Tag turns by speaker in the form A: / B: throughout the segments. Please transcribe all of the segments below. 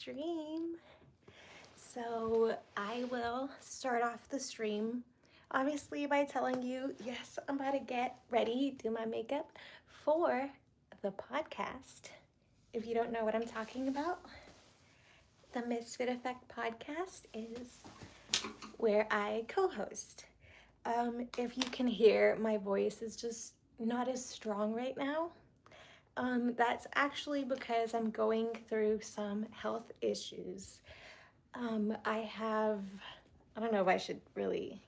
A: stream. So I will start off the stream obviously by telling you, yes, I'm about to get ready, do my makeup for the podcast. If you don't know what I'm talking about, the Misfit Effect podcast is where I co-host. If you can hear, my voice is just not as strong right now. That's actually because I'm going through some health issues. I don't know if I should really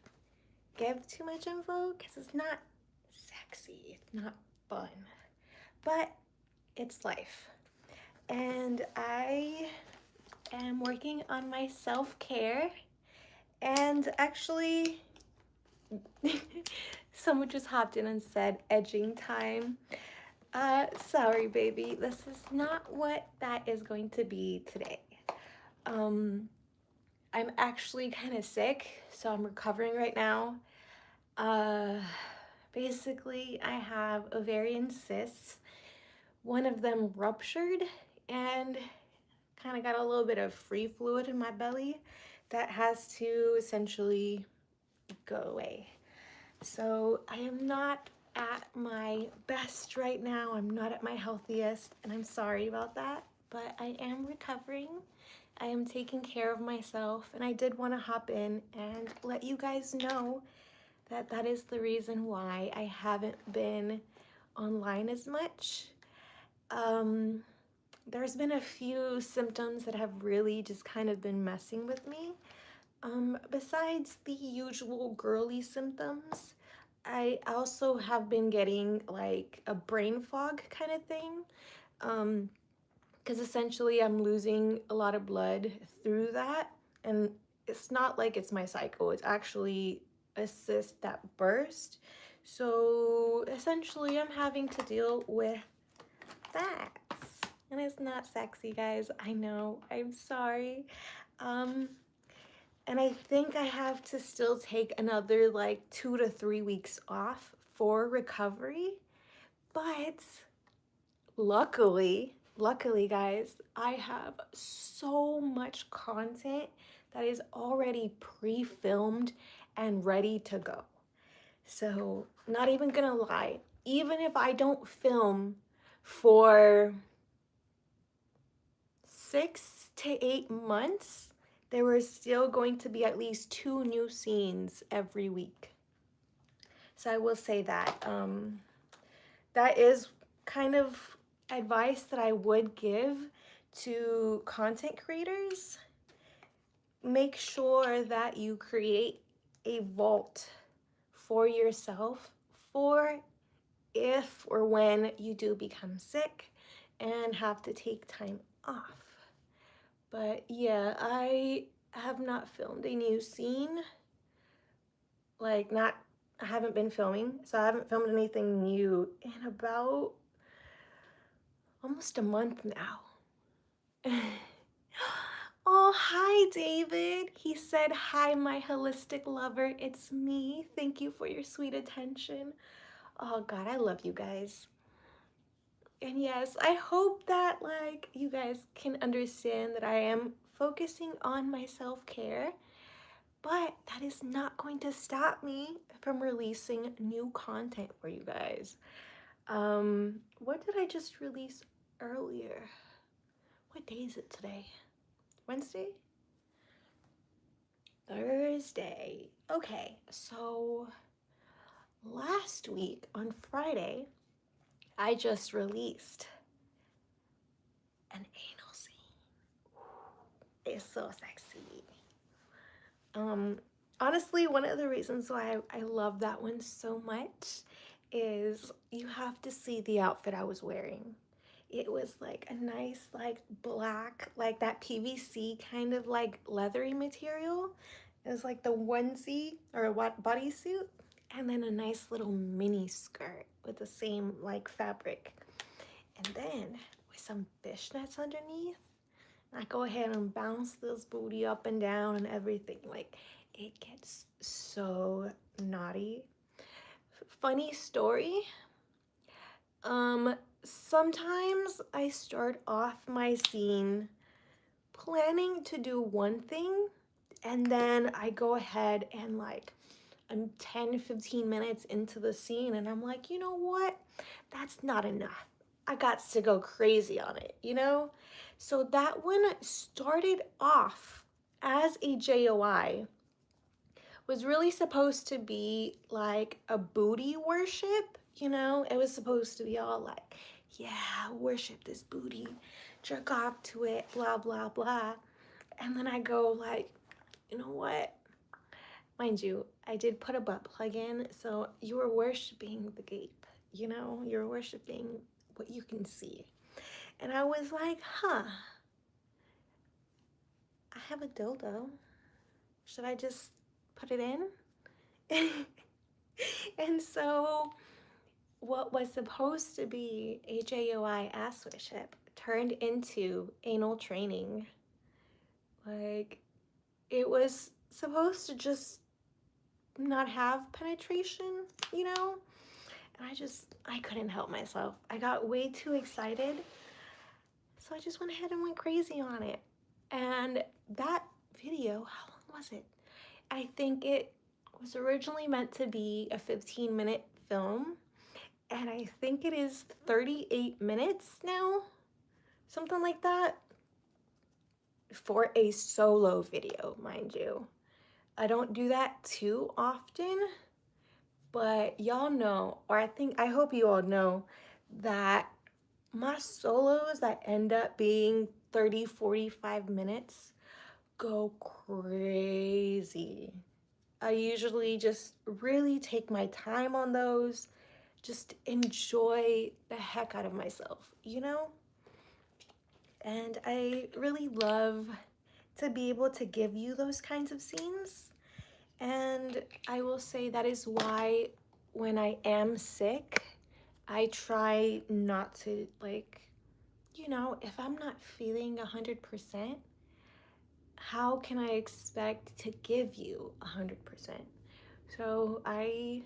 A: give too much info because it's not sexy, it's not fun, but it's life. And I am working on my self-care, and actually, someone just hopped in and said edging time. Sorry, baby, this is not what that is going to be today. I'm actually kind of sick, so I'm recovering right now. Basically, I have ovarian cysts. One of them ruptured and kind of got a little bit of free fluid in my belly that has to essentially go away. So I am not at my best right now. I'm not at my healthiest, and I'm sorry about that, but I am recovering. I am taking care of myself, and I did want to hop in and let you guys know that that is the reason why I haven't been online as much. There's been a few symptoms that have really just kind of been messing with me. Besides the usual girly symptoms, I also have been getting like a brain fog kind of thing. Because essentially I'm losing a lot of blood through that, and it's not like it's my cycle, it's actually a cyst that burst. So essentially I'm having to deal with that, and it's not sexy, guys. I know, I'm sorry. And I think I have to still take another like 2 to 3 weeks off for recovery, but luckily, guys, I have so much content that is already pre-filmed and ready to go. So, not even gonna lie, even if I don't film for 6 to 8 months, there were still going to be at least 2 new scenes every week. So I will say that that is kind of advice that I would give to content creators. Make sure that you create a vault for yourself for if or when you do become sick and have to take time off. But yeah, I have not filmed a new scene. I haven't been filming, so I haven't filmed anything new in about almost a month now. Oh, hi, David. He said, hi, my holistic lover. It's me. Thank you for your sweet attention. Oh, God, I love you guys. And yes, I hope that, you guys can understand that I am focusing on my self-care, but that is not going to stop me from releasing new content for you guys. What did I just release earlier? What day is it today? Wednesday? Thursday. Okay, so last week on Friday, I just released an anal scene. It's so sexy. Honestly, one of the reasons why I love that one so much is you have to see the outfit I was wearing. It was like a nice black, like that PVC kind of like leathery material. It was like the onesie or a bodysuit, and then a nice little mini skirt with the same like fabric. And then with some fishnets underneath, I go ahead and bounce this booty up and down and everything. Like, it gets so naughty. Funny story. Sometimes I start off my scene planning to do one thing, and then I go ahead and like I'm 10-15 minutes into the scene and I'm like, you know what? That's not enough. I got to go crazy on it, you know? So that one started off as a JOI, was really supposed to be like a booty worship, you know? It was supposed to be all like, yeah, worship this booty, jerk off to it, blah, blah, blah. And then I go like, you know what? Mind you, I did put a butt plug in, so you were worshiping the gape, you know? You're worshiping what you can see. And I was like, huh, I have a dildo. Should I just put it in? And so what was supposed to be a JOI ass worship turned into anal training. Like, it was supposed to just not have penetration, you know? And I couldn't help myself. I got way too excited. So I just went ahead and went crazy on it. And that video, how long was it? I think it was originally meant to be a 15-minute film. And I think it is 38 minutes now. Something like that. For a solo video, mind you. I don't do that too often. But y'all know, or I hope you all know, that my solos that end up being 30-45 minutes go crazy. I usually just really take my time on those, just enjoy the heck out of myself, you know? And I really love to be able to give you those kinds of scenes. And I will say that is why when I am sick, I try not to, like, you know, if I'm not feeling 100%, how can I expect to give you 100%? So I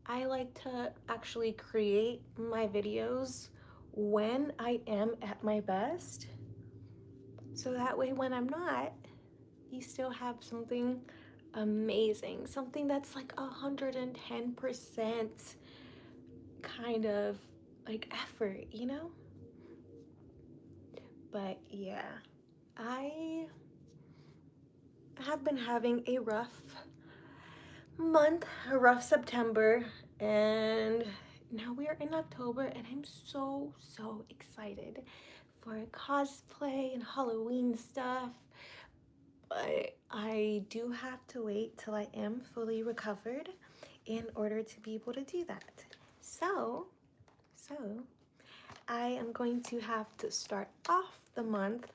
A: like to actually create my videos when I am at my best. So that way when I'm not, you still have something amazing, something that's like 110% kind of like effort, you know? But yeah, I have been having a rough month, a rough September, and now we are in October, and I'm so excited for cosplay and Halloween stuff. But I do have to wait till I am fully recovered in order to be able to do that. So I am going to have to start off the month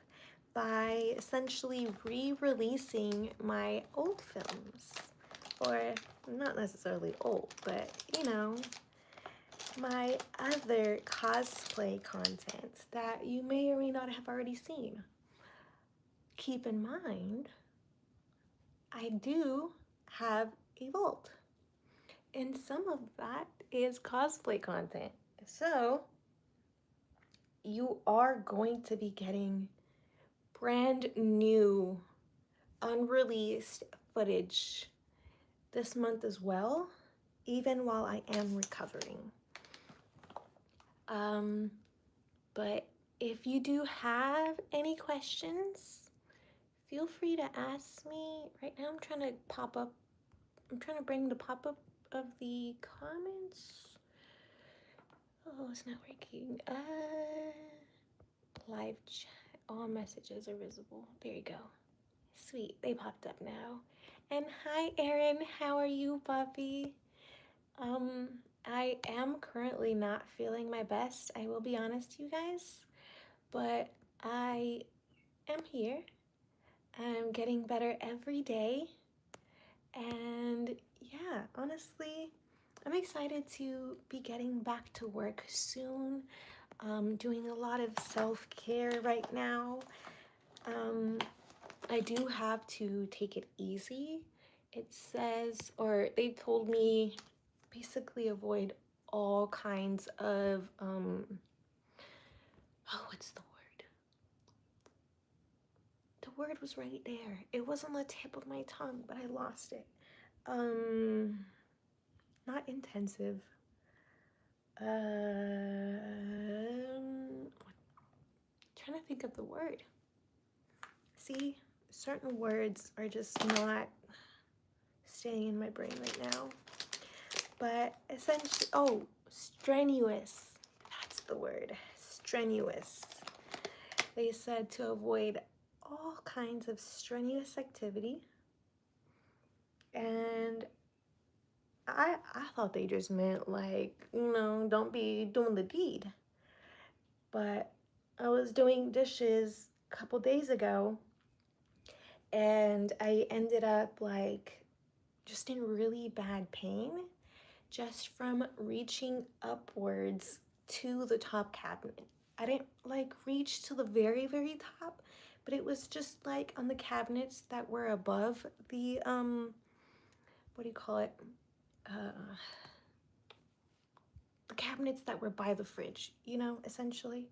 A: by essentially re-releasing my old films. Or not necessarily old, but you know, my other cosplay content that you may or may not have already seen. Keep in mind, I do have a vault, and some of that is cosplay content. So you are going to be getting brand new, unreleased footage this month as well, even while I am recovering. But if you do have any questions, feel free to ask me. Right now I'm trying to bring the pop-up of the comments. Oh, it's not working. Live chat, all messages are visible. There you go. Sweet, they popped up now. And hi Erin, how are you, puppy? I am currently not feeling my best, I will be honest, you guys, but I am here. I'm getting better every day, and yeah, honestly, I'm excited to be getting back to work soon. Doing a lot of self-care right now. I do have to take it easy. It says, or they told me, basically avoid all kinds of, what's the word? word was right there. It was on the tip of my tongue, but I lost it. Not intensive. Trying to think of the word. See, certain words are just not staying in my brain right now. But essentially, oh, strenuous. That's the word. Strenuous. They said to avoid all kinds of strenuous activity. And I thought they just meant like, you know, don't be doing the deed. But I was doing dishes a couple days ago and I ended up like just in really bad pain just from reaching upwards to the top cabinet. I didn't like reach to the very, very top, but it was just like on the cabinets that were above the, what do you call it? The cabinets that were by the fridge, you know, essentially.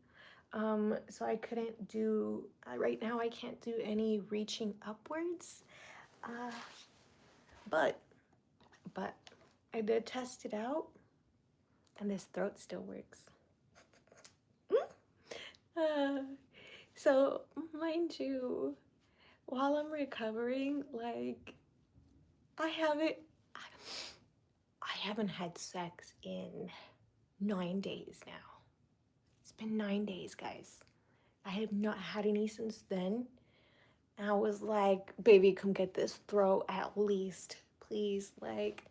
A: So I couldn't do, right now I can't do any reaching upwards. But I did test it out and this throat still works. So mind you, while I'm recovering, like I haven't had sex in 9 days now. It's been 9 days, guys. I have not had any since then. And I was like, baby, come get this throat at least, please. Like,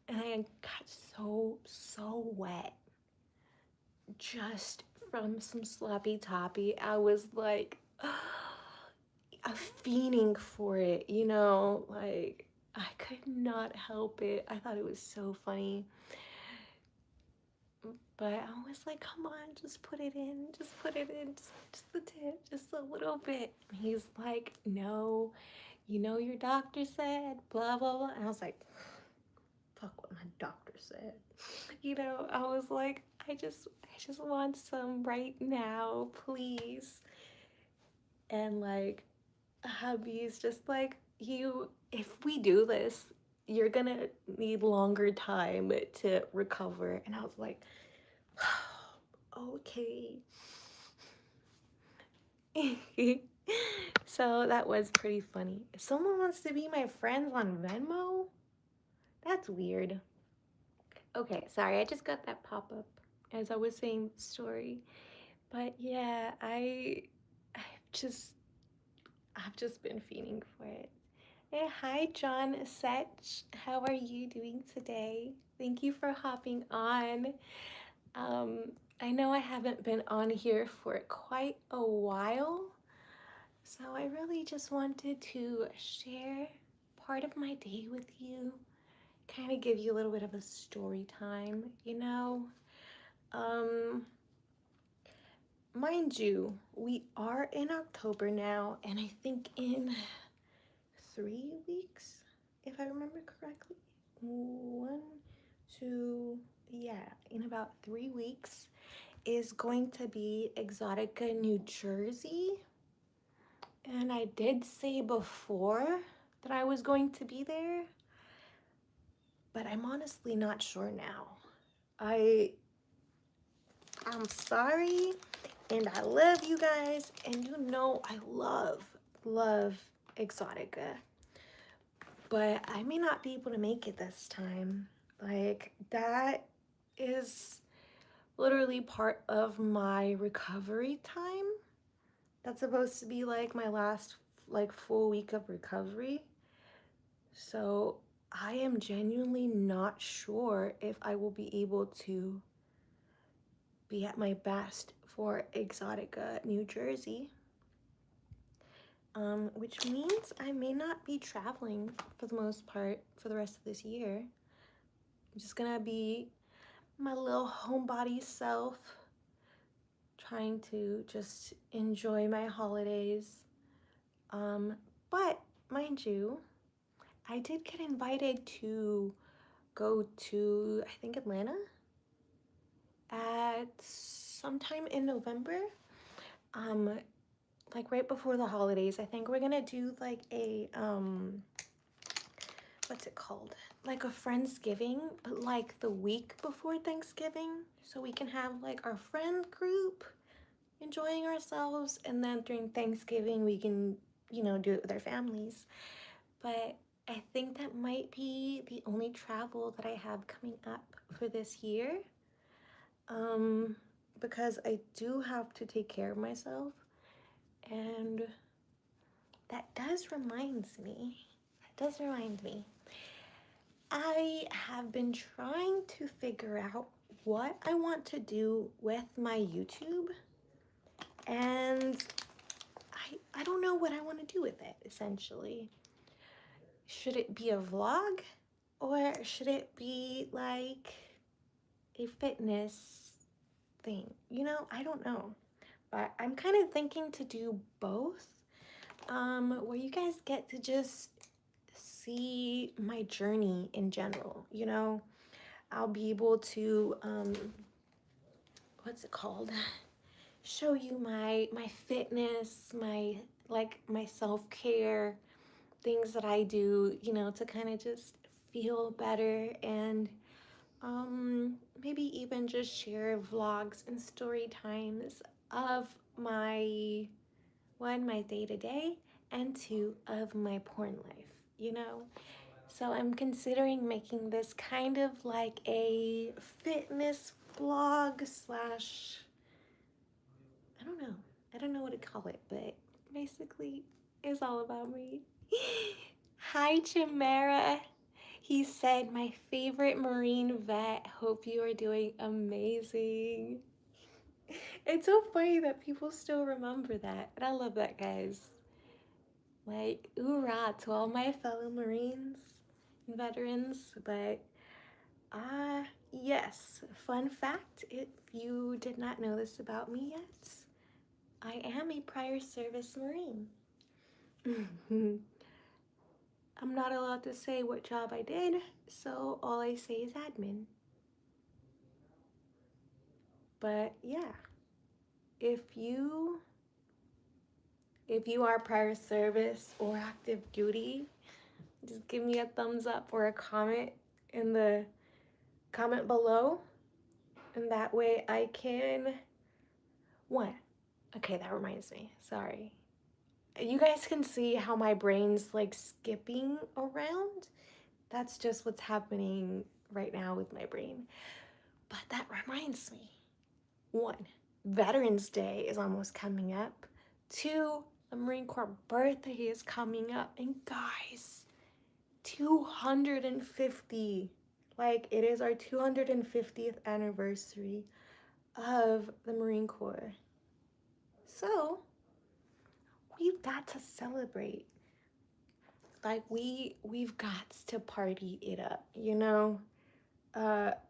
A: and I got so wet just from some sloppy toppy. I was like, fiending for it, you know, like I could not help it. I thought it was so funny. But I was like, come on, just put it in, just the tip, just a little bit. And he's like, no, you know, your doctor said, blah, blah, blah. And I was like, fuck what my doctor said. You know, I was like, I just want some right now, please. And like, hubby's just like, if we do this, you're gonna need longer time to recover. And I was like, okay. So that was pretty funny. If someone wants to be my friends on Venmo, that's weird. Okay, sorry, I just got that pop-up as I was saying the story. But yeah, I've just been fiending for it. Hey, hi John Setch. How are you doing today? Thank you for hopping on. I know I haven't been on here for quite a while, so I really just wanted to share part of my day with you, kind of give you a little bit of a story time, you know? Mind you, we are in October now, and I think in 3 weeks, if I remember correctly, 1, 2, yeah, in about 3 weeks is going to be Exotica, New Jersey. And I did say before that I was going to be there, but I'm honestly not sure now. I'm sorry, and I love you guys, and you know I love Exotica, but I may not be able to make it this time. Like, that is literally part of my recovery time. That's supposed to be like my last like full week of recovery. So I am genuinely not sure if I will be able to be at my best for Exotica, New Jersey. Which means I may not be traveling for the most part for the rest of this year. I'm just gonna be my little homebody self, trying to just enjoy my holidays. But mind you, I did get invited to go to, I think, Atlanta at sometime in November. like right before the holidays. I think we're gonna do like a what's it called? Like a Friendsgiving, but like the week before Thanksgiving, so we can have like our friend group enjoying ourselves, and then during Thanksgiving we can, you know, do it with our families. But I think that might be the only travel that I have coming up for this year. Um, because I do have to take care of myself, and that does remind me. I have been trying to figure out what I want to do with my YouTube, and I don't know what I want to do with it, essentially. Should it be a vlog, or should it be like a fitness thing? You know, I don't know. But I'm kind of thinking to do both, where you guys get to just see my journey in general. You know, I'll be able to, what's it called? Show you my fitness, my self-care, things that I do, you know, to kind of just feel better, and maybe even just share vlogs and story times of my my day-to-day, and two, of my porn life, you know. So I'm considering making this kind of like a fitness vlog slash, I don't know what to call it, but basically it's all about me. Hi Chimera. He said, my favorite Marine vet. Hope you are doing amazing. It's so funny that people still remember that. And I love that, guys. Like, Oorah to all my fellow Marines and veterans. But, yes, fun fact, if you did not know this about me yet, I am a prior service Marine. I'm not allowed to say what job I did, so all I say is admin. But yeah, if you are prior service or active duty, just give me a thumbs up or a comment in the comment below, and that way I can, what? Okay, that reminds me. Sorry. You guys can see how my brain's like skipping around. That's just what's happening right now with my brain. But that reminds me. 1, Veterans Day is almost coming up. 2, the Marine Corps birthday is coming up. And guys, 250. Like, it is our 250th anniversary of the Marine Corps. So, we've got to celebrate. Like, we've got to party it up, you know?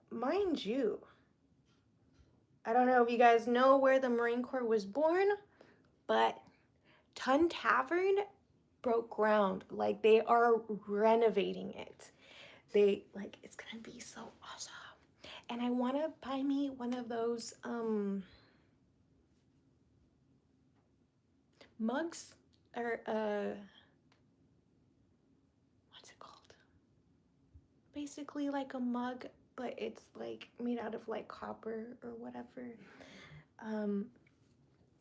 A: Mind you, I don't know if you guys know where the Marine Corps was born, but Tun Tavern broke ground. Like, they are renovating it. It's gonna be so awesome. And I wanna buy me one of those mugs, or what's it called? Basically like a mug, but it's like made out of like copper or whatever.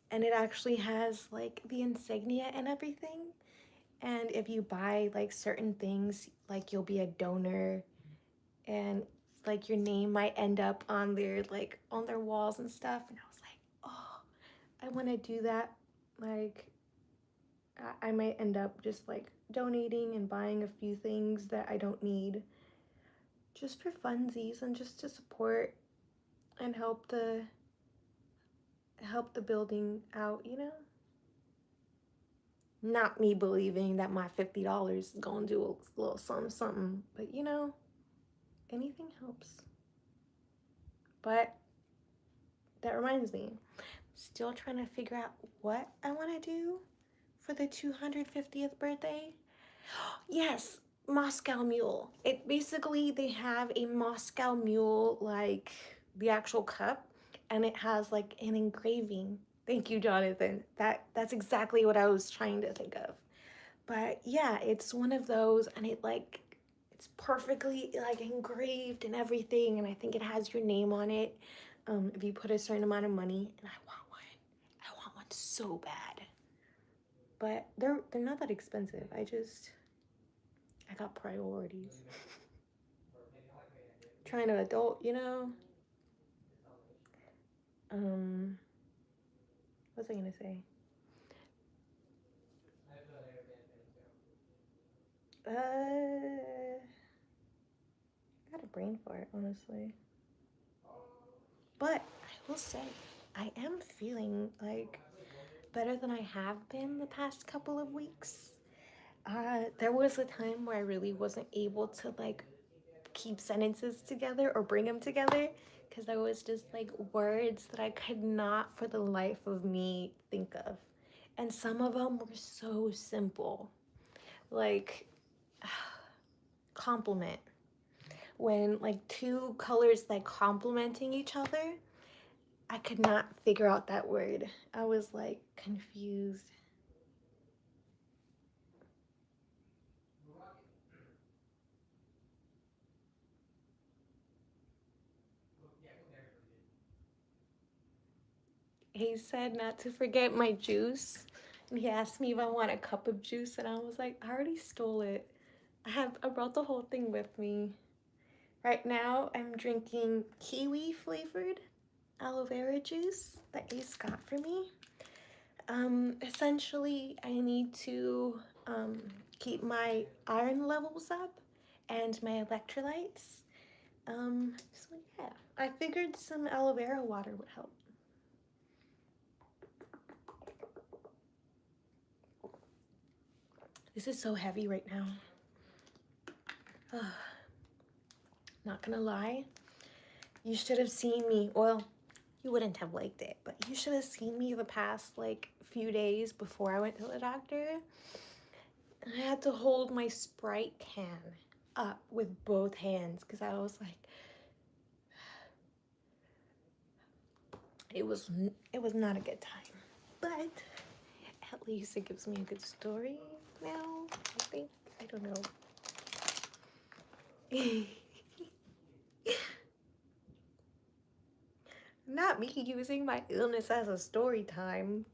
A: And it actually has like the insignia and everything. And if you buy like certain things, like you'll be a donor, and like your name might end up on their walls and stuff. And I was like, oh, I want to do that. Like, I might end up just like donating and buying a few things that I don't need, just for funsies and just to support and help the building out, you know. Not me believing that my $50 is gonna do a little something, but you know, anything helps. But that reminds me, still trying to figure out what I want to do for the 250th birthday. Yes, Moscow Mule. It basically, they have a Moscow Mule, like the actual cup, and it has like an engraving Thank you, Jonathan. That's exactly what I was trying to think of. But yeah, it's one of those, and it's perfectly like engraved and everything, and I think it has your name on it. If you put a certain amount of money, and I want one so bad. But they're not that expensive. I got priorities. Trying to adult, you know. What was I gonna say? I got a brain fart, honestly. But I will say, I am feeling like better than I have been the past couple of weeks. There was a time where I really wasn't able to like keep sentences together or bring them together because there was just like words that I could not for the life of me think of. And some of them were so simple. Like compliment. When like two colors like complementing each other, I could not figure out that word. I was like confused. He said not to forget my juice. And he asked me if I want a cup of juice, and I was like, I already stole it. I brought the whole thing with me. Right now, I'm drinking kiwi flavored aloe vera juice that Ace got for me. Essentially, I need to keep my iron levels up and my electrolytes. So yeah, I figured some aloe vera water would help. This is so heavy right now. Not gonna lie, you should have seen me. Well, you wouldn't have liked it, but you should have seen me the past like few days before I went to the doctor. I had to hold my Sprite can up with both hands because I was like, it was not a good time. But at least it gives me a good story now. I think I don't know. Not me using my illness as a story time.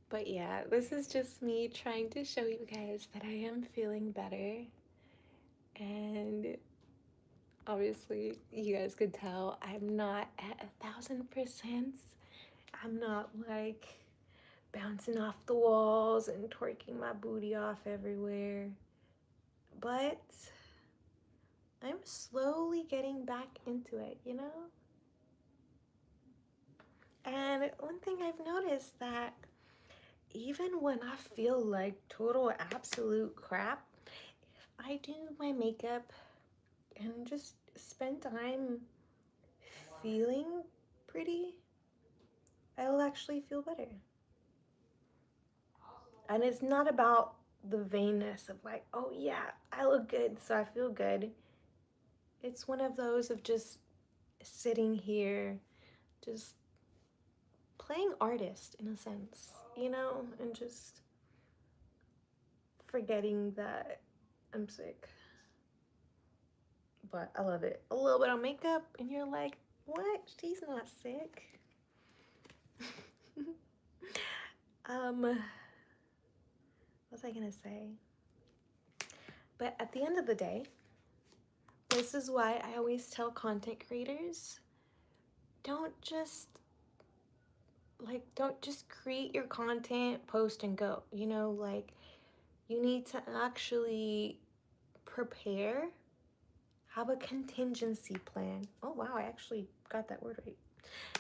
A: But yeah, this is just me trying to show you guys that I am feeling better. And obviously, you guys could tell I'm not at 1,000%. I'm not like bouncing off the walls and twerking my booty off everywhere. But I'm slowly getting back into it, you know? And one thing I've noticed that even when I feel like total absolute crap, if I do my makeup and just spend time feeling pretty, I'll actually feel better. And it's not about the vainness of like, oh yeah, I look good, so I feel good. It's one of those of just sitting here, just playing artist in a sense, you know, and just forgetting that I'm sick. But I love it. A little bit of makeup, and you're like, what? She's not sick. What was I gonna say? But at the end of the day, this is why I always tell content creators, don't just create your content, post and go. You know, like you need to actually prepare, have a contingency plan. Oh wow, I actually got that word right.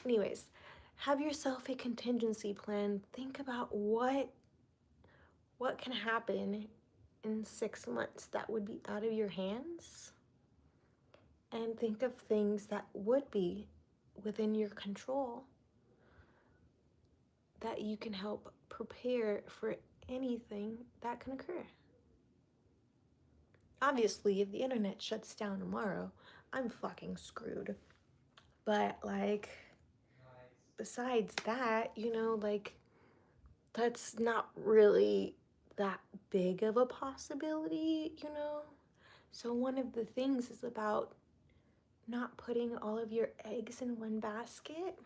A: Anyways, have yourself a contingency plan. Think about what can happen in 6 months that would be out of your hands, and think of things that would be within your control that you can help prepare for anything that can occur. Obviously, if the internet shuts down tomorrow, I'm fucking screwed. But like, besides that, you know, like, that's not really that big of a possibility, you know? So one of the things is about not putting all of your eggs in one basket.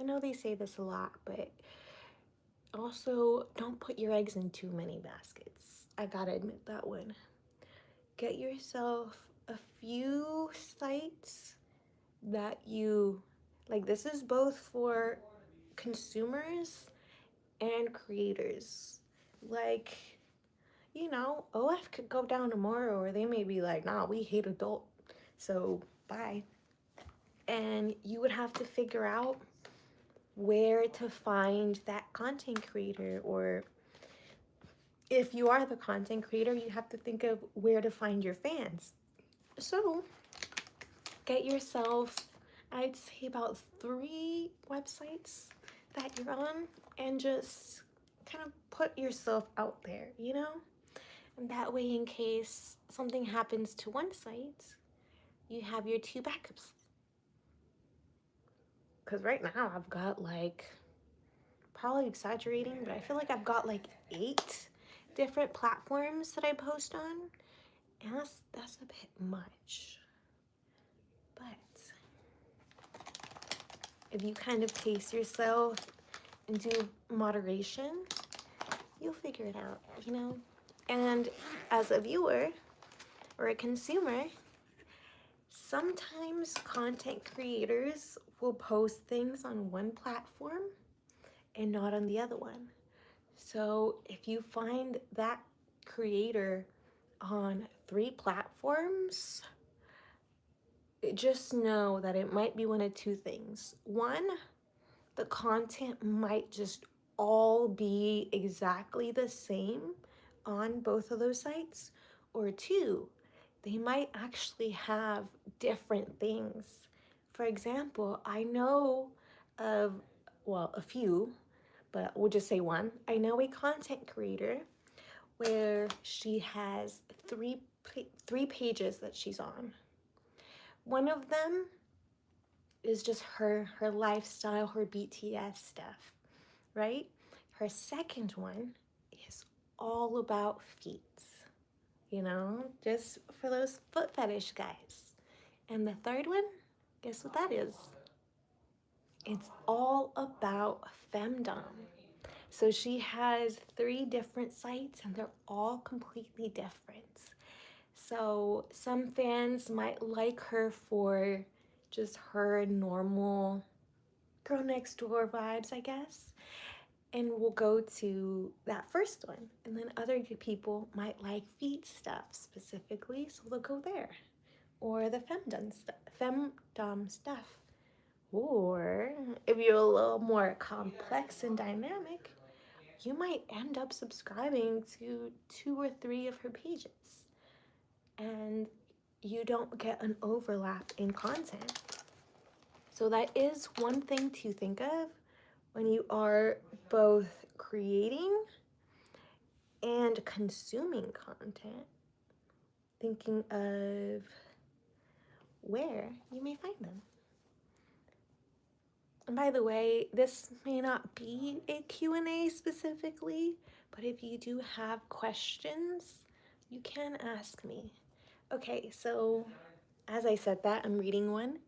A: I know they say this a lot, but also don't put your eggs in too many baskets. I gotta admit that one. Get yourself a few sites that you like. This is both for consumers and creators. Like, you know, OF could go down tomorrow, or they may be like, nah, we hate adult, so bye. And you would have to figure out where to find that content creator, or if you are the content creator, you have to think of where to find your fans. So get yourself, I'd say, about 3 websites that you're on, and just kind of put yourself out there, you know? And that way, in case something happens to one site, you have your 2 backups. Because right now I've got like, probably exaggerating, but I feel like I've got like 8 different platforms that I post on. And that's a bit much. But if you kind of pace yourself and do moderation, you'll figure it out, you know? And as a viewer or a consumer, sometimes content creators will post things on one platform and not on the other one. So if you find that creator on 3 platforms, just know that it might be one of 2 things. One, the content might just all be exactly the same on both of those sites, or 2, they might actually have different things. For example, I know of, well, a few, but we'll just say one. I know a content creator where she has three pages that she's on. One of them is just her lifestyle, her BTS stuff, right? Her second one is all about feet, you know, just for those foot fetish guys. And the third one, guess what that is? It's all about femdom. So she has 3 different sites, and they're all completely different. So some fans might like her for just her normal girl next door vibes, I guess, and we'll go to that first one. And then other people might like feet stuff specifically, so they'll go there. Or the femdom stuff. Or if you're a little more complex and dynamic, you might end up subscribing to 2 or 3 of her pages, and you don't get an overlap in content. So that is one thing to think of when you are both creating and consuming content, thinking of where you may find them. And by the way, this may not be a Q&A specifically, but if you do have questions, you can ask me. Okay, so as I said that, I'm reading one.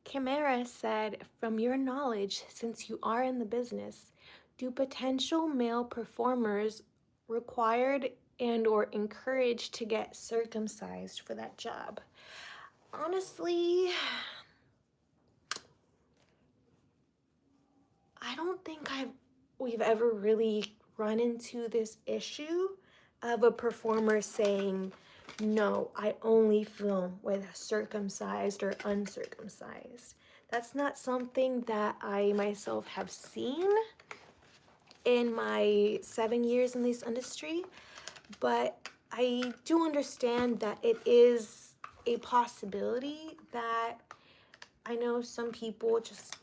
A: Chimera said, from your knowledge, since you are in the business, do potential male performers required and or encouraged to get circumcised for that job? Honestly, I don't think we've ever really run into this issue of a performer saying, no, I only film with circumcised or uncircumcised. That's not something that I myself have seen in my 7 years in this industry, but I do understand that it is a possibility. That I know some people just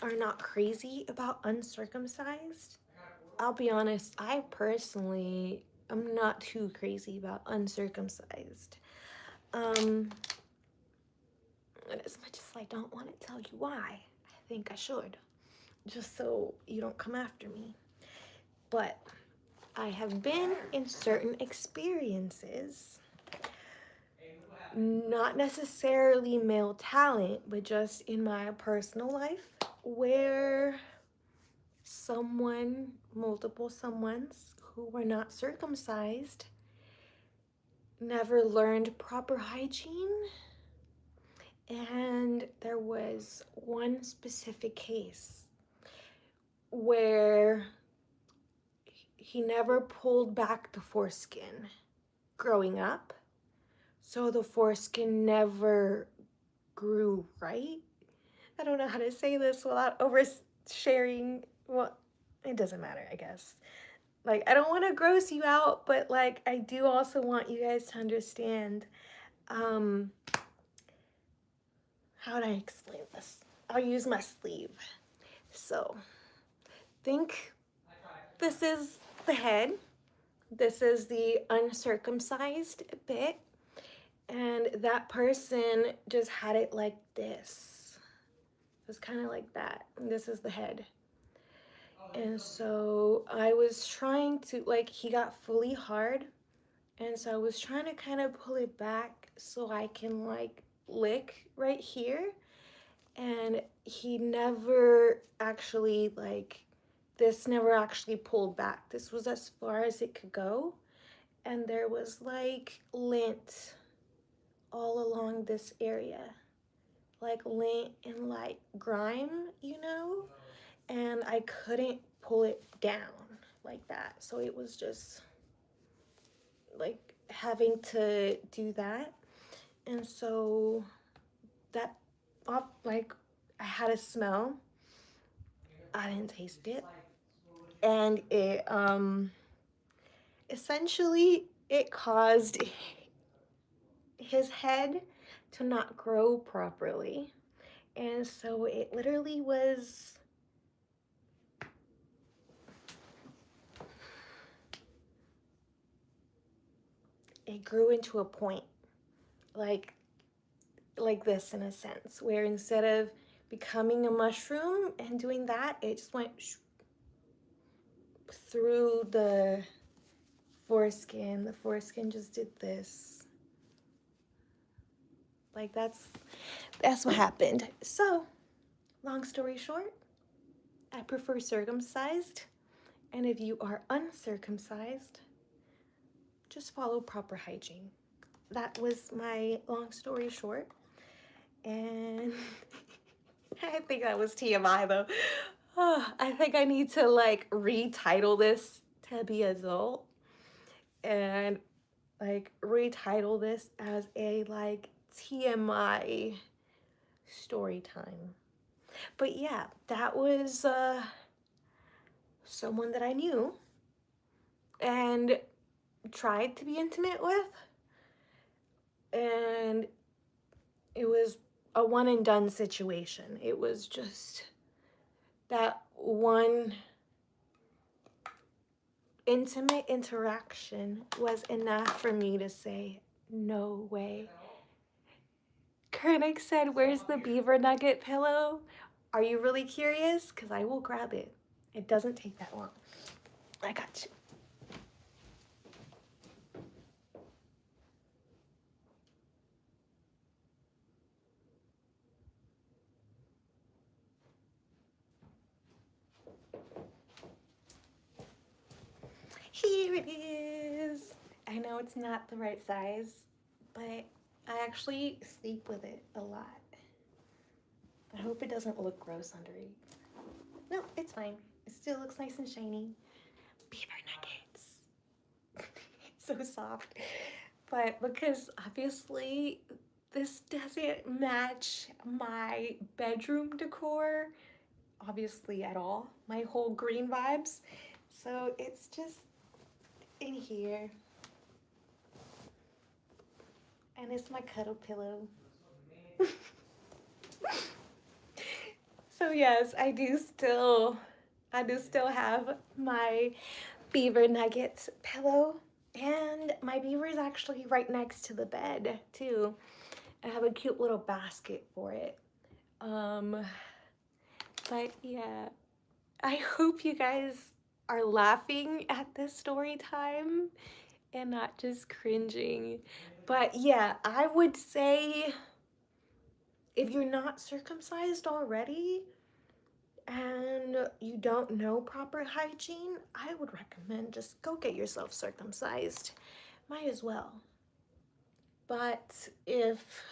A: are not crazy about uncircumcised. I'll be honest, I personally am not too crazy about uncircumcised. And as much as I don't want to tell you why, I think I should. just so you don't come after me. But I have been in certain experiences, not necessarily male talent, but just in my personal life, where multiple someones who were not circumcised, never learned proper hygiene. And there was one specific case where he never pulled back the foreskin growing up, so the foreskin never grew right. I don't know how to say this without oversharing. Well, it doesn't matter, I guess. Like, I don't want to gross you out, but like, I do also want you guys to understand. How would I explain this? I'll use my sleeve. So, think this is the head. This is the uncircumcised bit. And that person just had it like this. It was kind of like that. And this is the head. And so I was trying to, like, he got fully hard. And so I was trying to kind of pull it back so I can, like, lick right here. And he never actually, like, this never actually pulled back. This was as far as it could go. And there was, like, lint all along this area. Like, lint and, like, grime, you know? And I couldn't pull it down like that. So it was just, like, having to do that. And so that, like, I had a smell. I didn't taste it. And it, essentially, it caused his head to not grow properly. And so it literally was, it grew into a point, like this in a sense, where instead of becoming a mushroom and doing that, it just went through the foreskin. The foreskin just did this. Like, that's what happened. So, long story short, I prefer circumcised. And if you are uncircumcised, just follow proper hygiene. That was my long story short. And I think that was TMI though. Oh, I think I need to, like, retitle this to be adult and, like, retitle this as a, like, TMI story time. But yeah, that was someone that I knew and tried to be intimate with, and it was a one and done situation. It was just that one intimate interaction was enough for me to say, no way. Koenig said, where's the beaver nugget pillow? Are you really curious? Because I will grab it. It doesn't take that long. I got you. Here it is. I know it's not the right size, but I actually sleep with it a lot. I hope it doesn't look gross underneath. No, it's fine. It still looks nice and shiny. Beaver nuggets. It's so soft. But because obviously this doesn't match my bedroom decor, obviously at all, my whole green vibes. So it's just in here. And it's my cuddle pillow. So yes, I do still have my beaver nuggets pillow, and my beaver is actually right next to the bed too. I have a cute little basket for it. But yeah, I hope you guys are laughing at this story time and not just cringing. But yeah, I would say if you're not circumcised already and you don't know proper hygiene, I would recommend just go get yourself circumcised. Might as well. But if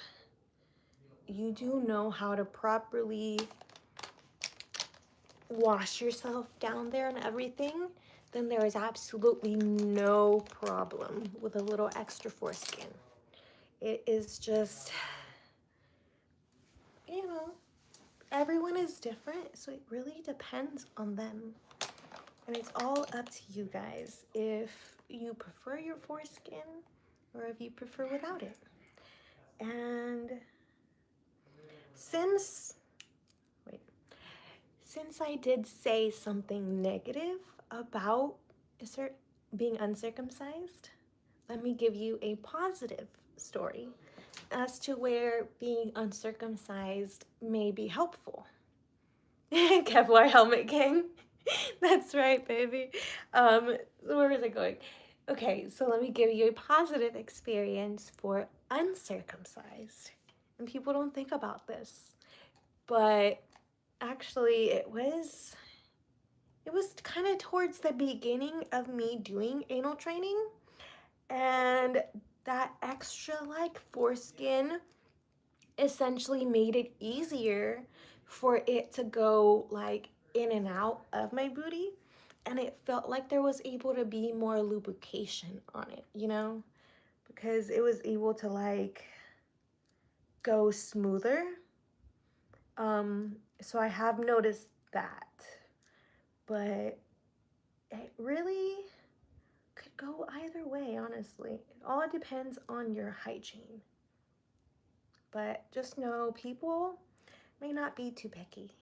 A: you do know how to properly wash yourself down there and everything, then there is absolutely no problem with a little extra foreskin. It is just, you know, everyone is different, so it really depends on them. And it's all up to you guys if you prefer your foreskin or if you prefer without it. And since, wait, since I did say something negative about being uncircumcised, let me give you a positive story as to where being uncircumcised may be helpful. Kevlar helmet gang. That's right, baby. Where is it going? Okay, so let me give you a positive experience for uncircumcised. And people don't think about this, but actually it was kind of towards the beginning of me doing anal training, and that extra like foreskin essentially made it easier for it to go like in and out of my booty, and it felt like there was able to be more lubrication on it, you know, because it was able to like go smoother. So I have noticed that, but it really could go either way, honestly. It all depends on your hygiene. But just know people may not be too picky.